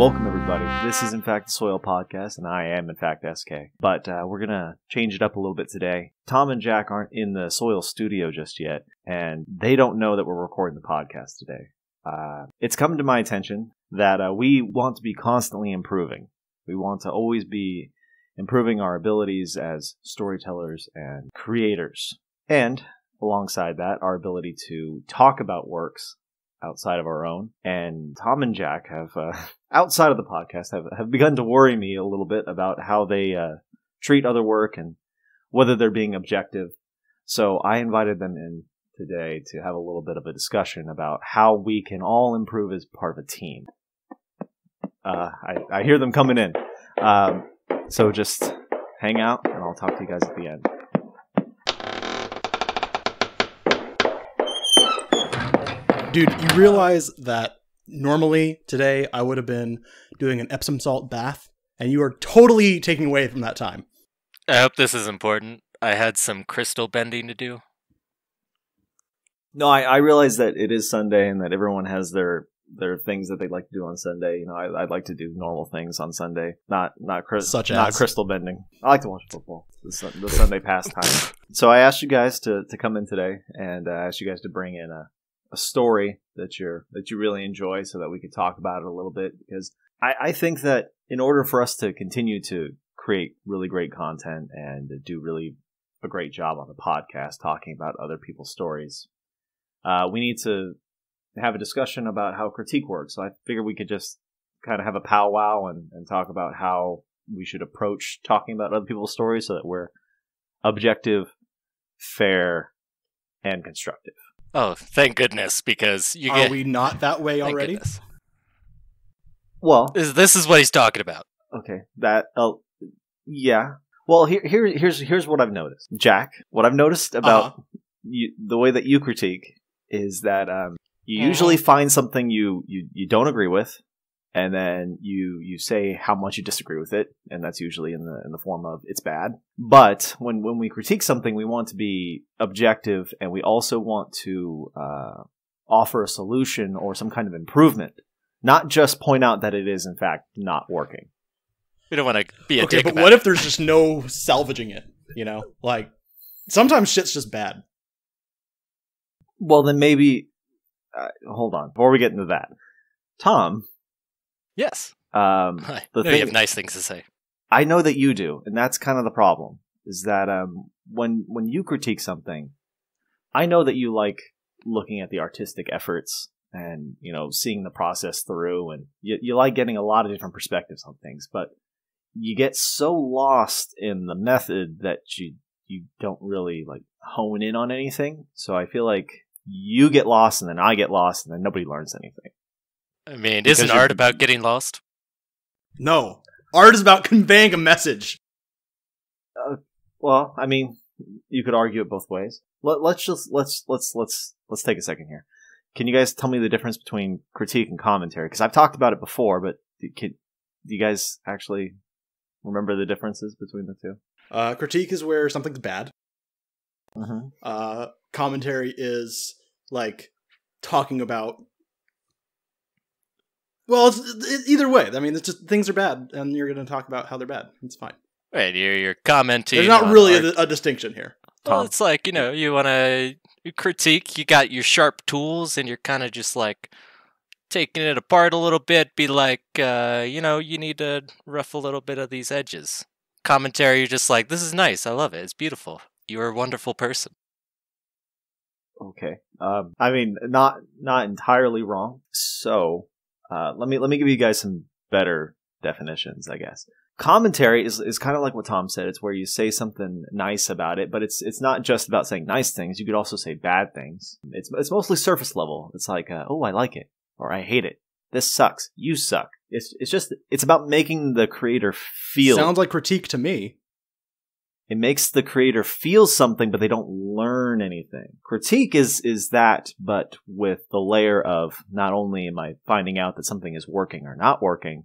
Welcome, everybody. This is, in fact, the Soyle Podcast, and I am, in fact, SK. But we're going to change it up a little bit today. Tom and Jack aren't in the Soyle studio just yet, and they don't know that we're recording the podcast today. It's come to my attention that we want to be constantly improving. We want to always be improving our abilities as storytellers and creators. And, alongside that, our ability to talk about works outside of our own. And Tom and Jack have, outside of the podcast, have begun to worry me a little bit about how they treat other work and whether they're being objective. So I invited them in today to have a little bit of a discussion about how we can all improve as part of a team. I hear them coming in. So just hang out, and I'll talk to you guys at the end. Dude, you realize that normally today I would have been doing an Epsom salt bath, and you are totally taking away from that time. I hope this is important. I had some crystal bending to do. No, I realize that it is Sunday and that everyone has their things that they'd like to do on Sunday. You know, I'd like to do normal things on Sunday, not crystal bending. I like to watch football, the Sunday pastime. So I asked you guys to come in today, and I asked you guys to bring in a story that you really enjoy so that we could talk about it a little bit, because I think that in order for us to continue to create really great content and do really a great job on the podcast talking about other people's stories, we need to have a discussion about how critique works. So I figured we could just kind of have a powwow and talk about how we should approach talking about other people's stories so that we're objective, fair, and constructive. Oh, thank goodness, because Are we not that way already? Goodness. Well, this is what he's talking about. Okay, yeah. Well, here's what I've noticed, Jack. What I've noticed about you, the way that you critique, is that you usually find something you don't agree with, and then you say how much you disagree with it, and that's usually in the form of it's bad. But when we critique something, we want to be objective, and we also want to offer a solution or some kind of improvement, not just point out that it is in fact not working. We don't want to be a dick but about what it. if there's just no salvaging it? You know, like sometimes shit's just bad. Well, then maybe hold on before we get into that, Tom. Yes. I know you have nice things to say. I know that you do, and that's kind of the problem, is that when you critique something, I know that you like looking at the artistic efforts and, you know, seeing the process through, and you like getting a lot of different perspectives on things, but you get so lost in the method that you don't really like hone in on anything. So I feel like you get lost, and then I get lost, and then nobody learns anything. I mean, isn't art about getting lost? No, art is about conveying a message. Well, I mean, you could argue it both ways. Let's take a second here. Can you guys tell me the difference between critique and commentary? Because I've talked about it before, but do you guys actually remember the differences between the two? Critique is where something's bad. Mm-hmm. Commentary is like talking about. Well, it's either way. I mean, it's just things are bad, and you're going to talk about how they're bad. It's fine. Right, you're commenting. There's not really a distinction here. Well, it's like, you know, you want to critique, you got your sharp tools, and you're kind of just like taking it apart a little bit, be like, you know, you need to rough a little bit of these edges. Commentary, you're just like, this is nice, I love it, it's beautiful. You're a wonderful person. Okay. I mean, not entirely wrong. So, let me give you guys some better definitions, I guess. Commentary is kind of like what Tom said. It's where you say something nice about it, but it's not just about saying nice things. You could also say bad things. It's mostly surface level. It's like, oh, I like it, or I hate it. This sucks. You suck. It's about making the creator feel. Sounds like critique to me. It makes the creator feel something, but they don't learn anything. Critique is that, but with the layer of not only am I finding out that something is working or not working,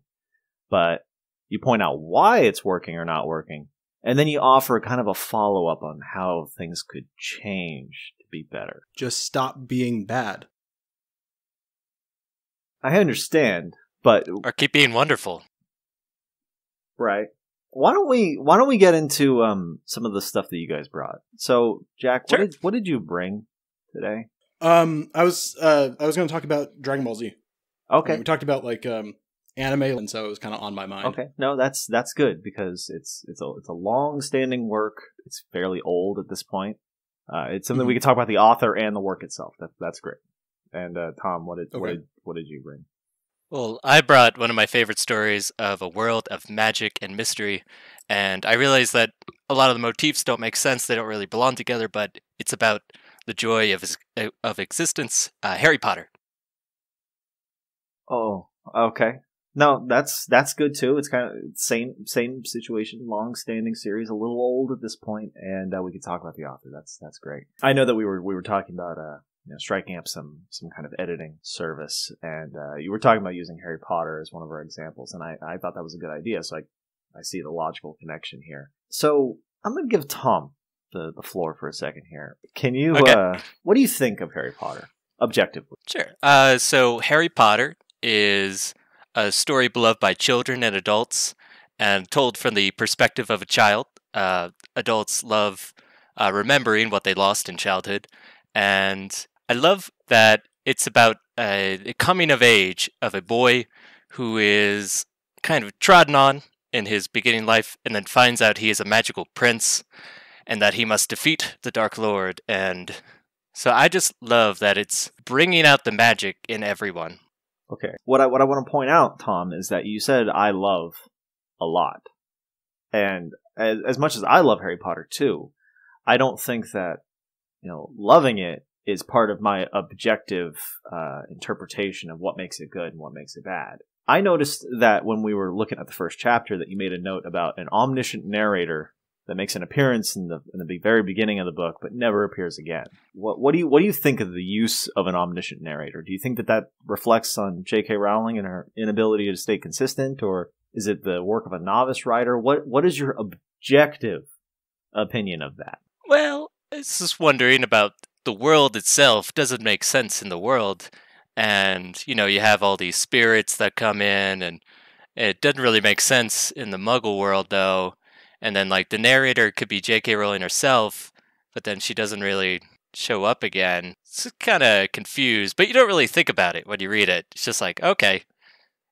but you point out why it's working or not working, and then you offer kind of a follow-up on how things could change to be better. Just stop being bad. I understand, But or keep being wonderful. Right. Why don't we get into some of the stuff that you guys brought? So, Jack, Sure. what did you bring today? I was going to talk about Dragon Ball Z. Okay. We talked about like anime, and so it was kind of on my mind. Okay. No, that's good because it's a long-standing work. It's fairly old at this point. It's something we can talk about the author and the work itself. That's great. And Tom, what did you bring? Well, I brought one of my favorite stories of a world of magic and mystery, and I realized that a lot of the motifs don't make sense. They don't really belong together, but it's about the joy of existence. Harry Potter. Oh, okay. No, that's good too. It's kind of same situation, long-standing series, a little old at this point, and we can talk about the author. That's great. I know that we were talking about striking up some kind of editing service, and you were talking about using Harry Potter as one of our examples, and I thought that was a good idea. So I see the logical connection here. So I'm going to give Tom the floor for a second here. Can you? Okay. What do you think of Harry Potter objectively? Sure. So Harry Potter is a story beloved by children and adults, and told from the perspective of a child. Adults love remembering what they lost in childhood, and I love that it's about a coming of age of a boy who is kind of trodden on in his beginning life, and then finds out he is a magical prince, and that he must defeat the Dark Lord. And so I just love that it's bringing out the magic in everyone. Okay. What I want to point out, Tom, is that you said I love a lot. And as much as I love Harry Potter too, I don't think that, loving it is part of my objective interpretation of what makes it good and what makes it bad. I noticed that when we were looking at the first chapter that you made a note about an omniscient narrator that makes an appearance in the very beginning of the book, but never appears again. What do you think of the use of an omniscient narrator? Do you think that reflects on J.K. Rowling and her inability to stay consistent, or is it the work of a novice writer? What is your objective opinion of that? Well, I was just wondering about the world itself. Doesn't make sense in the world, and you have all these spirits that come in, and it doesn't really make sense in the Muggle world, though. And then, the narrator could be J.K. Rowling herself, but then she doesn't really show up again. It's kind of confused, but you don't really think about it when you read it. It's just like, okay.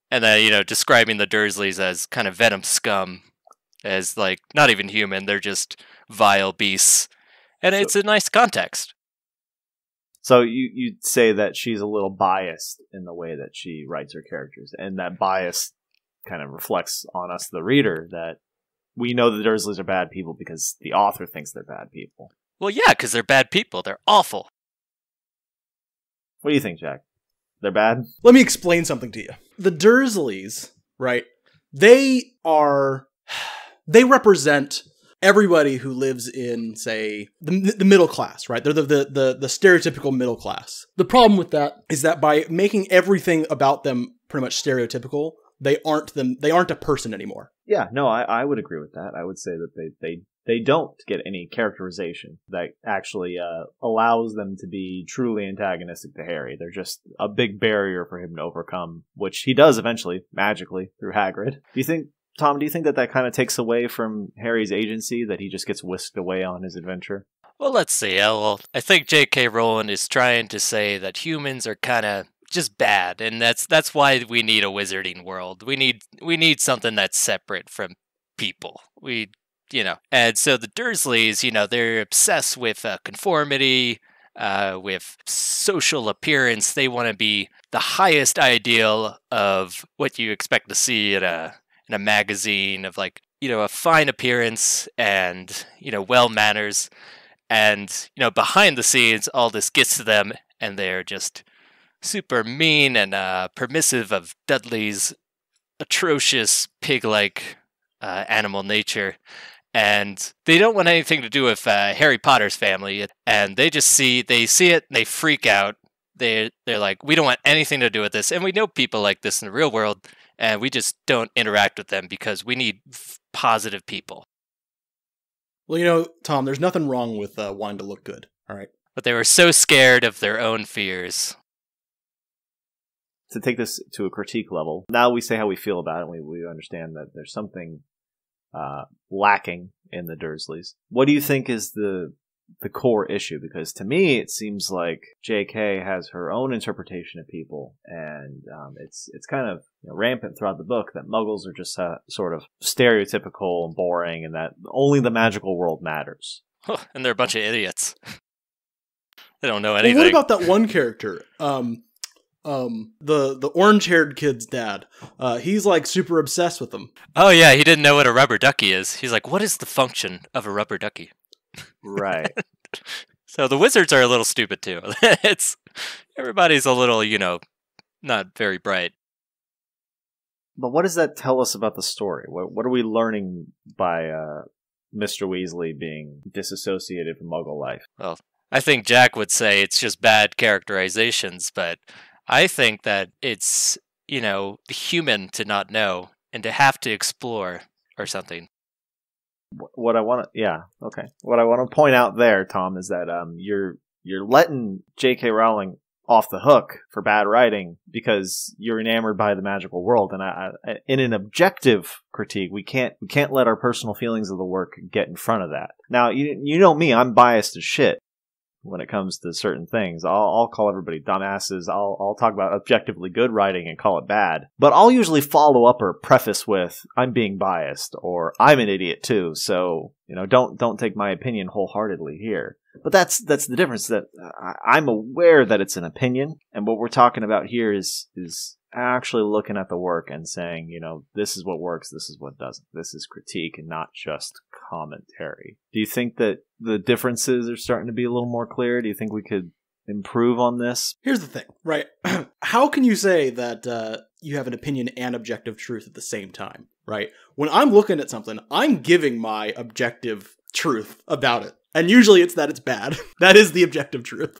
And then, describing the Dursleys as kind of venom scum, as, not even human. They're just vile beasts. And it's a nice context. So you'd say that she's a little biased in the way that she writes her characters, and that bias kind of reflects on us, the reader, that we know the Dursleys are bad people because the author thinks they're bad people. Well, yeah, because they're bad people. They're awful. What do you think, Jack? They're bad? Let me explain something to you. The Dursleys, right? They represent everybody who lives in, say, the middle class, right? They're the stereotypical middle class. The problem with that is that by making everything about them pretty much stereotypical, they aren't a person anymore. Yeah, no, I would agree with that. I would say that they don't get any characterization that actually allows them to be truly antagonistic to Harry. They're just a big barrier for him to overcome, which he does eventually, magically, through Hagrid. Tom, do you think that kind of takes away from Harry's agency, that he just gets whisked away on his adventure? Well, let's see. I think J.K. Rowling is trying to say that humans are kind of just bad, and that's why we need a wizarding world. We need something that's separate from people. And so the Dursleys, they're obsessed with conformity, with social appearance. They want to be the highest ideal of what you expect to see in a magazine, of a fine appearance and well manners, and behind the scenes all this gets to them, and they're just super mean and permissive of Dudley's atrocious pig-like animal nature, and they don't want anything to do with Harry Potter's family, and they see it and they freak out. They're like, we don't want anything to do with this, and we know people like this in the real world, and we just don't interact with them because we need positive people. Well, Tom, there's nothing wrong with wanting to look good, all right? But they were so scared of their own fears. to take this to a critique level, now we say how we feel about it, and we understand that there's something lacking in the Dursleys. What do you think is the core issue? Because to me, it seems like J.K. has her own interpretation of people, and it's kind of rampant throughout the book that Muggles are just sort of stereotypical and boring, and that only the magical world matters. And they're a bunch of idiots. They don't know anything. Well, what about that one character? The orange-haired kid's dad. He's like super obsessed with them. Oh yeah, he didn't know what a rubber ducky is. He's like, what is the function of a rubber ducky? Right. So the wizards are a little stupid too. Everybody's a little, not very bright. But what does that tell us about the story? What are we learning by Mr. Weasley being disassociated from Muggle life? Well, I think Jack would say it's just bad characterizations, but I think that it's, human to not know and to have to explore or something. What I want to point out there, Tom, is that you're letting J.K. Rowling off the hook for bad writing because you're enamored by the magical world, and in an objective critique, we can't let our personal feelings of the work get in front of that. Now, you know me, I'm biased as shit when it comes to certain things. I'll call everybody dumbasses. I'll talk about objectively good writing and call it bad. But I'll usually follow up or preface with, I'm being biased, or I'm an idiot too, so, don't take my opinion wholeheartedly here. But that's the difference, that I'm aware that it's an opinion, and what we're talking about here is actually looking at the work and saying, this is what works, this is what doesn't. This is critique and not just commentary. Do you think that the differences are starting to be a little more clear? Do you think we could improve on this? Here's the thing, right? How can you say that you have an opinion and objective truth at the same time, right? When I'm looking at something, I'm giving my objective truth about it. And usually it's that it's bad. That is the objective truth.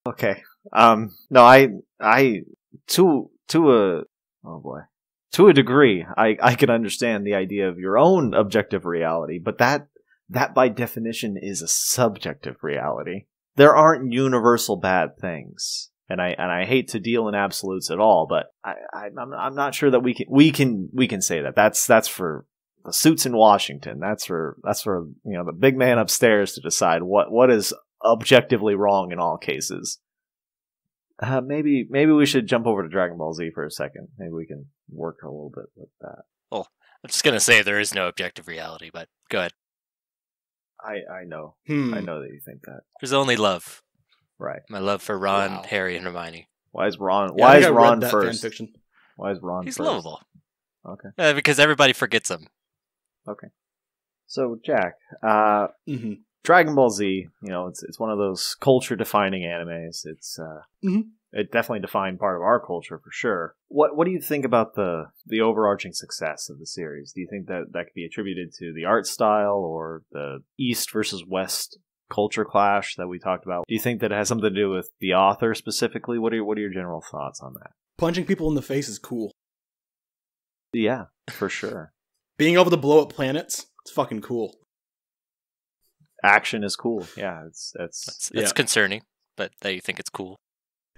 Okay. No, I to a degree, I can understand the idea of your own objective reality, but that by definition is a subjective reality. There aren't universal bad things, and I hate to deal in absolutes at all, but I'm not sure that we can say that. That's for the suits in Washington. That's for the big man upstairs to decide what is objectively wrong in all cases. Maybe we should jump over to Dragon Ball Z for a second. Maybe we can work a little bit with that. Well, I'm just gonna say there is no objective reality, but go ahead. I know. I know that you think that. There's only love. Right. My love for Ron, Harry, and Hermione. Why is Ron? Why is Ron first? Fan Why is Ron? He's first? lovable. Okay. Because everybody forgets him. Okay. So Jack, Dragon Ball Z, it's one of those culture-defining animes. It's it definitely defined part of our culture for sure. What do you think about the overarching success of the series? Do you think that could be attributed to the art style or the East versus West culture clash that we talked about? Do you think that it has something to do with the author specifically? What are your general thoughts on that? Punching people in the face is cool. Yeah, for sure. Being able to blow up planets, it's fucking cool. Action is cool. Yeah, it's concerning, but that you think it's cool.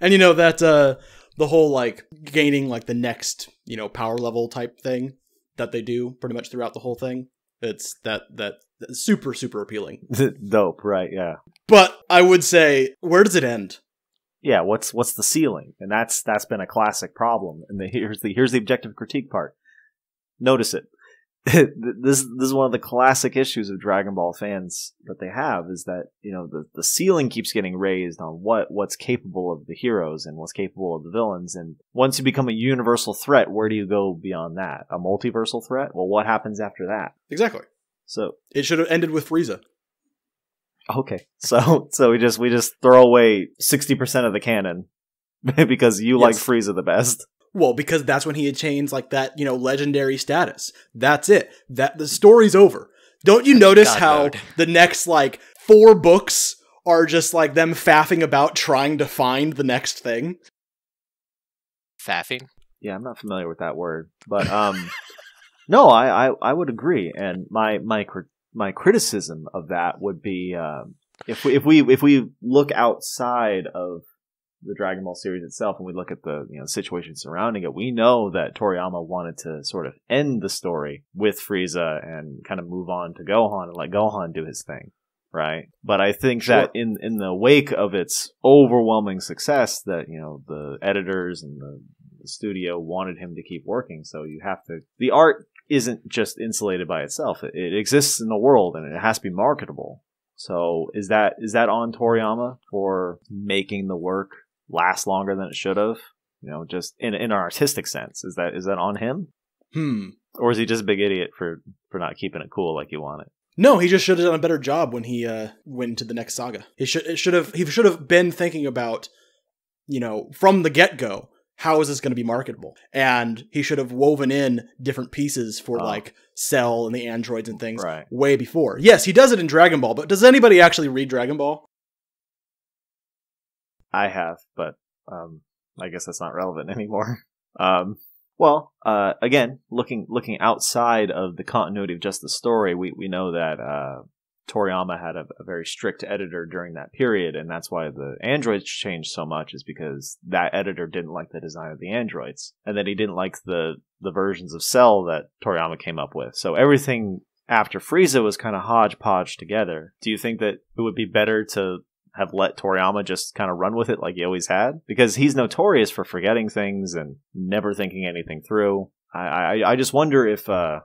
And that the whole gaining the next power level type thing that they do pretty much throughout the whole thing. It's that super super appealing. Dope, right? Yeah. But I would say, where does it end? Yeah, what's the ceiling? And that's been a classic problem. And here's the objective critique part. Notice it. This is one of the classic issues of Dragon Ball fans that they have, is that the ceiling keeps getting raised on what's capable of the heroes and what's capable of the villains, and once you become a universal threat, where do you go beyond that? A multiversal threat? Well, what happens after that? Exactly. So it should have ended with Frieza. Okay, so we just throw away 60% of the canon because you like Frieza the best. Well, because that's when he attains that, legendary status. That's it. The story's over. Don't you notice how the next 4 books are just them faffing about trying to find the next thing? Faffing? Yeah, I'm not familiar with that word, but no, I would agree. And my criticism of that would be if we look outside of the Dragon Ball series itself, and we look at the situation surrounding it, we know that Toriyama wanted to sort of end the story with Frieza and kind of move on to Gohan and let Gohan do his thing, right? But I think that in the wake of its overwhelming success, that the editors and the studio wanted him to keep working, so the art isn't just insulated by itself. It exists in the world, and it has to be marketable. So is that on Toriyama for making the work last longer than it should have? Just in an artistic sense, is that on him? Or is he just a big idiot for not keeping it cool like you want it? No, he just should have done a better job when he went to the next saga. He should have been thinking about, from the get-go, how is this going to be marketable? And he should have woven in different pieces for like Cell and the androids and things way before. Yes, he does it in Dragon Ball, but does anybody actually read Dragon Ball? I have, but I guess that's not relevant anymore. Again, looking outside of the continuity of just the story, we know that Toriyama had a very strict editor during that period, and that's why the androids changed so much, is because that editor didn't like the design of the androids, and then he didn't like the versions of Cell that Toriyama came up with. So everything after Frieza was kind of hodgepodge together. Do you think that it would be better to have let Toriyama just kind of run with it like he always had? Because he's notorious for forgetting things and never thinking anything through. I just wonder if the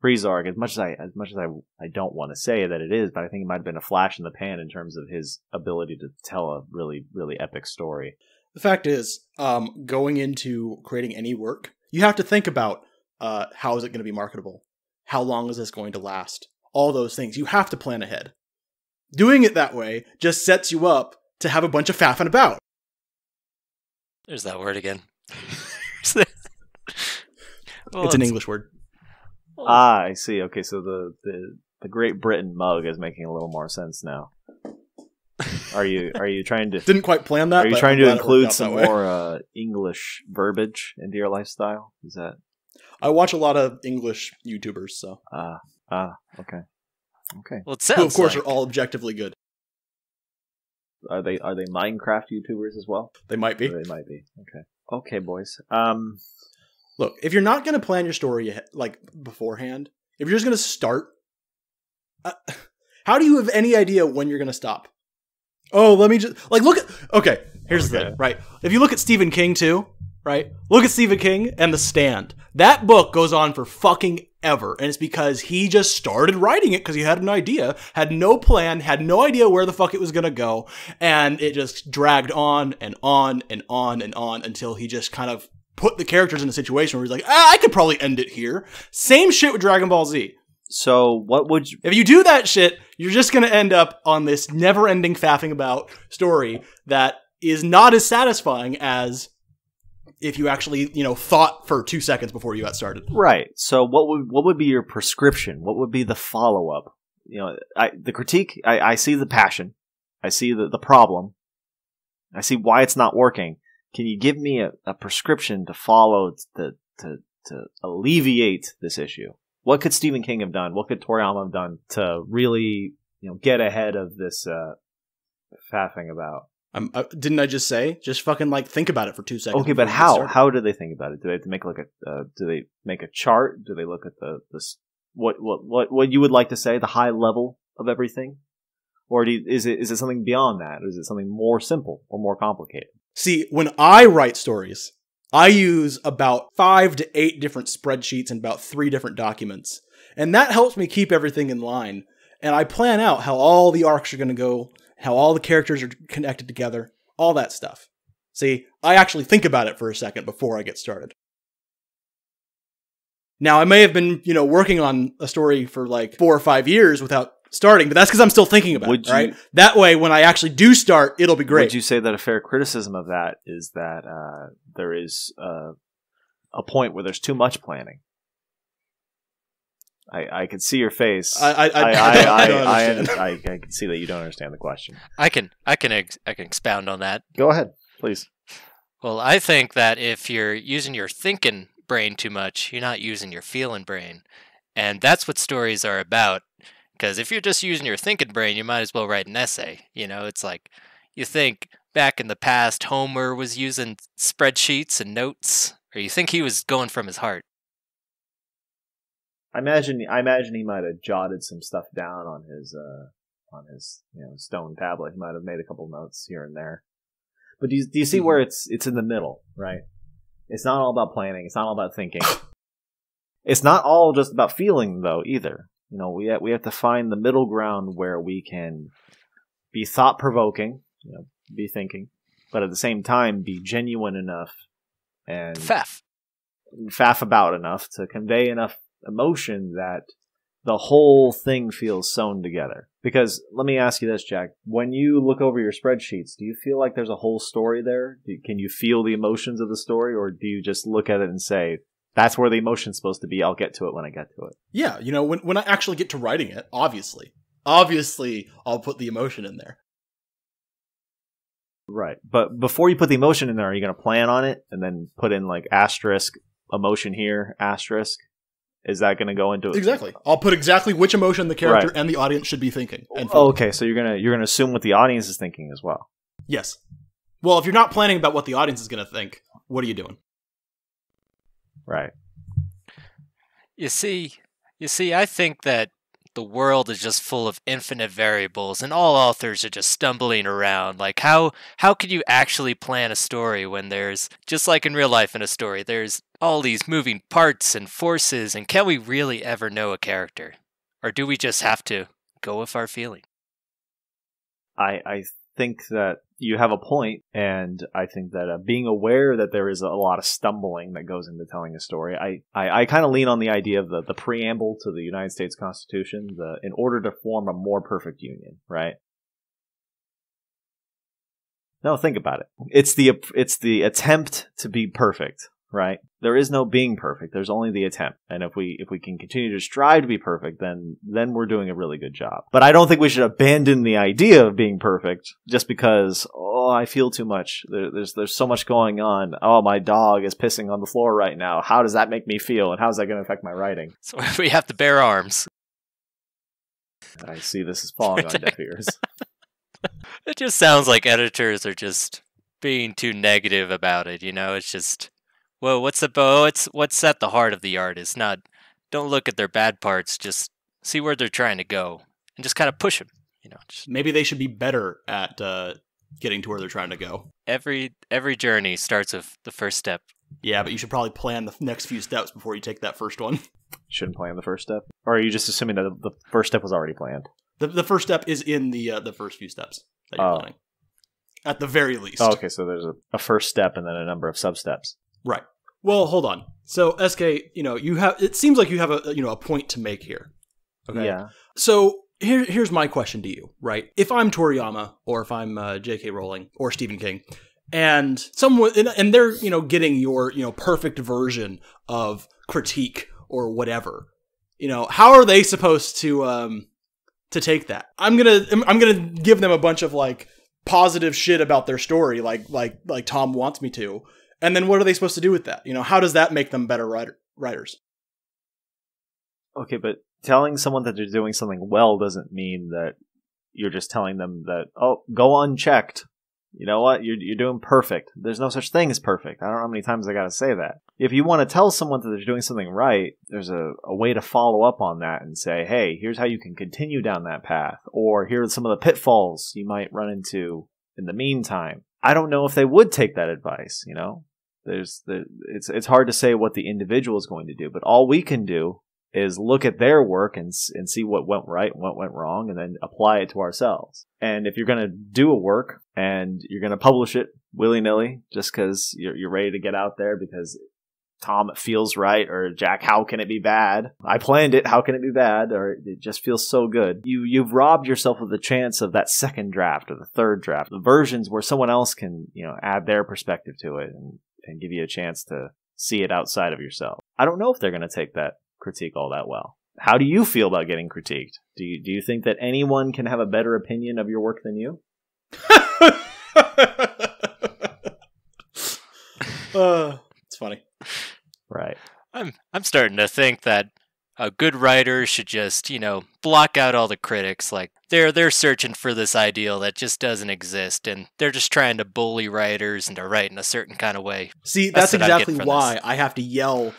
Frieza arc, as much as I don't want to say that it is, but I think it might have been a flash in the pan in terms of his ability to tell a really, really epic story. The fact is, going into creating any work, you have to think about how is it going to be marketable? How long is this going to last? All those things. You have to plan ahead. Doing it that way just sets you up to have a bunch of faffing about. There's that word again. Well, it's an English word. I see. Okay, so the Great Britain mug is making a little more sense now. Are you trying to didn't quite plan that? Are you trying to include some more English verbiage into your lifestyle? Is that? I watch a lot of English YouTubers, so. Okay. Well, it sounds who of course are all objectively good. Are they Minecraft YouTubers as well? They might be. They might be. Okay, boys. Look, if you're not going to plan your story like beforehand, if you're just going to start, how do you have any idea when you're going to stop? Oh, let me just look at. Okay, here's the thing, right? If you look at Stephen King too, right? Look at Stephen King and The Stand. That book goes on for fucking ever, and it's because he just started writing it because he had an idea, had no plan, had no idea where the fuck it was going to go, and it just dragged on and on and on and on until he just kind of put the characters in a situation where he's like, I could probably end it here. Same shit with Dragon Ball Z. So what would you... If you do that shit, you're just going to end up on this never-ending faffing about story that is not as satisfying as if you actually, thought for 2 seconds before you got started. Right. So what would be your prescription? What would be the follow-up? The critique, I see the passion. I see the problem. I see why it's not working. Can you give me a prescription to follow to alleviate this issue? What could Stephen King have done? What could Toriyama have done to really, get ahead of this faffing about? Didn't I just say? Just fucking think about it for 2 seconds. Okay, but how? How do they think about it? Do they have to make do they make a chart? Do they look at what you would like to say, the high level of everything? Or is it something beyond that? Or is it something more simple or more complicated? See, when I write stories, I use about 5 to 8 different spreadsheets and about 3 different documents. And that helps me keep everything in line. And I plan out how all the arcs are going to go, how all the characters are connected together, all that stuff. See, I actually think about it for a second before I get started. Now, I may have been, working on a story for 4 or 5 years without starting, but that's because I'm still thinking about it, right? That way, when I actually do start, it'll be great. Would you say that a fair criticism of that is that there is a point where there's too much planning? I can see your face. I can see that you don't understand the question. I can expound on that. Go ahead, please. Well, I think that if you're using your thinking brain too much, you're not using your feeling brain, and that's what stories are about. Because if you're just using your thinking brain, you might as well write an essay. It's like you think, back in the past Homer was using spreadsheets and notes? Or you think he was going from his heart? I imagine he might have jotted some stuff down on his stone tablet. He might have made a couple notes here and there. But do you see where it's in the middle, right? It's not all about planning. It's not all about thinking. It's not all just about feeling, though, either. We have to find the middle ground where we can be thought-provoking, be thinking, but at the same time be genuine enough and faff about enough to convey enough emotion that the whole thing feels sewn together. Because let me ask you this, Jack. When you look over your spreadsheets, do you feel like there's a whole story there? Can you feel the emotions of the story, or do you just look at it and say, that's where the emotion's supposed to be, I'll get to it when I get to it? Yeah, when I actually get to writing it, obviously, I'll put the emotion in there. Right. But before you put the emotion in there, are you going to plan on it and then put in like asterisk, emotion here, asterisk? Is that going to go into it? Exactly. I'll put exactly which emotion the character and the audience should be thinking. Okay, so you're gonna assume what the audience is thinking as well. Yes. Well, if you're not planning about what the audience is going to think, what are you doing? Right. You see, I think that the world is just full of infinite variables, and all authors are just stumbling around. Like, how could you actually plan a story when there's, just like in real life in a story, there's all these moving parts and forces, and can we really ever know a character? Or do we just have to go with our feeling? I think that you have a point, and I think that being aware that there is a lot of stumbling that goes into telling a story, I kind of lean on the idea of the preamble to the United States Constitution, in order to form a more perfect union, right? No, think about it. It's the attempt to be perfect, right? There is no being perfect. There's only the attempt. And if we can continue to strive to be perfect, then we're doing a really good job. But I don't think we should abandon the idea of being perfect just because, I feel too much. There's so much going on. Oh, my dog is pissing on the floor right now. How does that make me feel? And how is that going to affect my writing? So we have to bear arms. I see this is falling on deaf ears. It just sounds like editors are just being too negative about it. It's just, well, what's at the heart of the artist? Don't look at their bad parts. Just see where they're trying to go, and just kind of push them. Maybe they should be better at getting to where they're trying to go. Every journey starts with the first step. Yeah, but you should probably plan the next few steps before you take that first one. Shouldn't plan the first step, or are you just assuming that the first step was already planned? The first step is in the first few steps that you're planning, at the very least. Oh, okay, so there's a first step and then a number of sub-steps. Right. Well, hold on. So, SK, you have. It seems like you have a point to make here. Okay. Yeah. So here's my question to you. Right. If I'm Toriyama, or if I'm J.K. Rowling or Stephen King, and someone and they're getting your perfect version of critique or whatever, how are they supposed to take that? I'm gonna give them a bunch of like positive shit about their story, like Tom wants me to. And then what are they supposed to do with that? How does that make them better writers? Okay, but telling someone that they're doing something well doesn't mean that you're just telling them that, go unchecked. You know what? You're doing perfect. There's no such thing as perfect. I don't know how many times I gotta say that. If you want to tell someone that they're doing something right, there's a way to follow up on that and say, hey, here's how you can continue down that path. Or here are some of the pitfalls you might run into in the meantime. I don't know if they would take that advice, It's hard to say what the individual is going to do, but all we can do is look at their work and see what went right and what went wrong, and then apply it to ourselves. And if you're going to do a work and you're going to publish it willy-nilly just because you're ready to get out there because Tom, it feels right, or Jack, how can it be bad? I planned it, how can it be bad? Or it just feels so good. You've robbed yourself of the chance of that second draft or the third draft, the versions where someone else can, add their perspective to it and give you a chance to see it outside of yourself. I don't know if they're going to take that critique all that well. How do you feel about getting critiqued? Do you think that anyone can have a better opinion of your work than you? It's funny. Right. I'm starting to think that a good writer should just, block out all the critics. Like they're searching for this ideal that just doesn't exist, and they're just trying to bully writers into writing a certain kind of way. See, that's exactly why I have to yell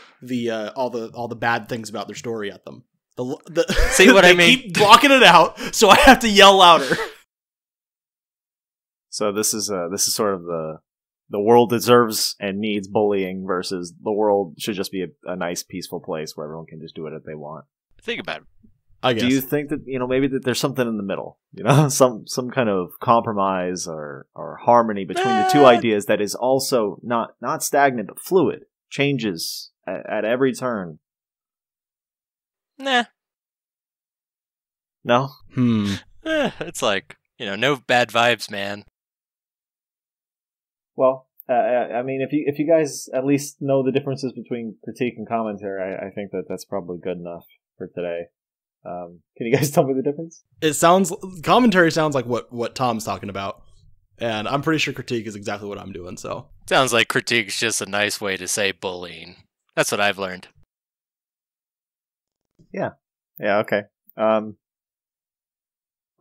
all the bad things about their story at them. See what I mean? Keep blocking it out, so I have to yell louder. So this is sort of the world deserves and needs bullying versus the world should just be a nice, peaceful place where everyone can just do whatever they want. Think about it. I guess. Do you think that maybe that there's something in the middle? Some kind of compromise or harmony between the two ideas that is also not stagnant but fluid, changes at every turn. Nah. No? It's like, no bad vibes, man. Well, I mean, if you guys at least know the differences between critique and commentary, I think that's probably good enough for today. Can you guys tell me the difference? Commentary sounds like what Tom's talking about, and I'm pretty sure critique is exactly what I'm doing. So sounds like critique's just a nice way to say bullying. That's what I've learned. Yeah. Okay.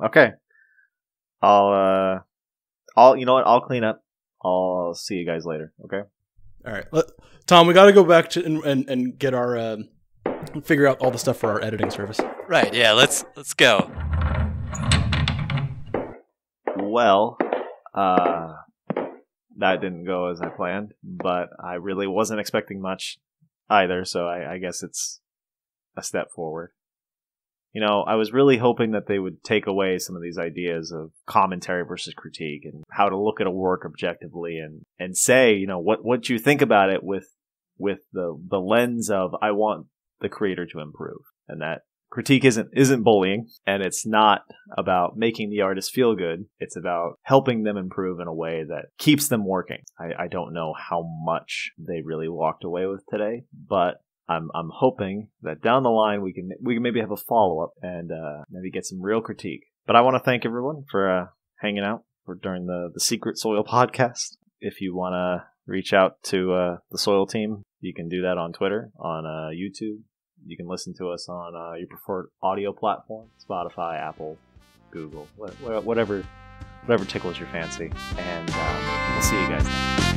Okay. You know what? I'll clean up. I'll see you guys later. Okay. All right, Tom. We got to go back to and get our figure out all the stuff for our editing service. Right. Yeah. Let's go. Well, that didn't go as I planned, but I really wasn't expecting much either. So I guess it's a step forward. I was really hoping that they would take away some of these ideas of commentary versus critique and how to look at a work objectively and say, what you think about it with the lens of I want the creator to improve, and that critique isn't bullying, and it's not about making the artist feel good. It's about helping them improve in a way that keeps them working. I don't know how much they really walked away with today, but I'm hoping that down the line we can maybe have a follow-up and maybe get some real critique. But I want to thank everyone for hanging out during the Secret Soyle Podcast. If you want to reach out to the Soyle team, you can do that on Twitter, on YouTube. You can listen to us on your preferred audio platform, Spotify, Apple, Google, whatever tickles your fancy. And we'll see you guys next time.